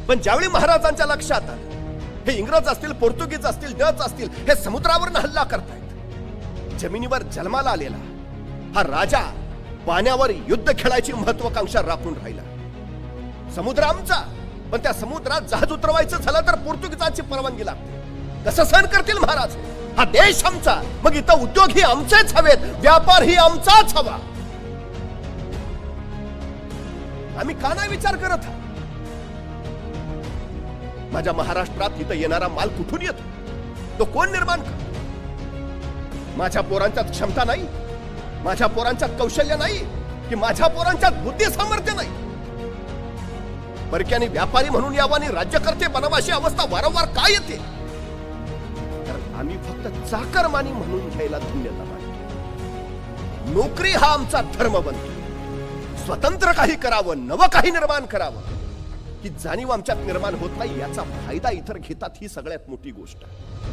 पण ज्यावेळी महाराजांच्या लक्षात आलं हे इंग्रज असतील, पोर्तुगीज असतील, डच असतील, हे समुद्रावर हल्ला करतायत, जमिनीवर जन्माला आलेला हा राजा पाण्यावर युद्ध खेळायची महत्वाकांक्षा राखून राहिला. समुद्र आमचा, पण त्या समुद्रात जहाज उतरवायचं झालं तर पोर्तुगीजांची परवानगी लागते. कसं सहन करतील महाराज? हा देश आमचा, मग इथं उद्योग ही आमचेच हवेत, व्यापार ही आमचाच हवा. आम्ही का नाही विचार करत? माझ्या महाराष्ट्रात इथं येणारा माल कुठून येतो? तो कोण निर्माण करतो? माझ्या पोरांच्यात क्षमता नाही, माझ्या पोरांच्यात कौशल्य नाही, की माझ्या पोरांच्यात बुद्धी सामर्थ्य नाही? परक्याने व्यापारी म्हणून यावं आणि राज्यकर्ते बनावं अशी अवस्था वारंवार का येते? कारण आम्ही फक्त चाकरमानी म्हणून घ्यायला धन्यता मानतो. नोकरी हा आमचा धर्म बनतो. स्वतंत्र काही करावं, नवं काही निर्माण करावं ही जाणीव आमच्यात निर्माण होत नाही. याचा फायदा इतर घेतात, ही सगळ्यात मोठी गोष्ट आहे.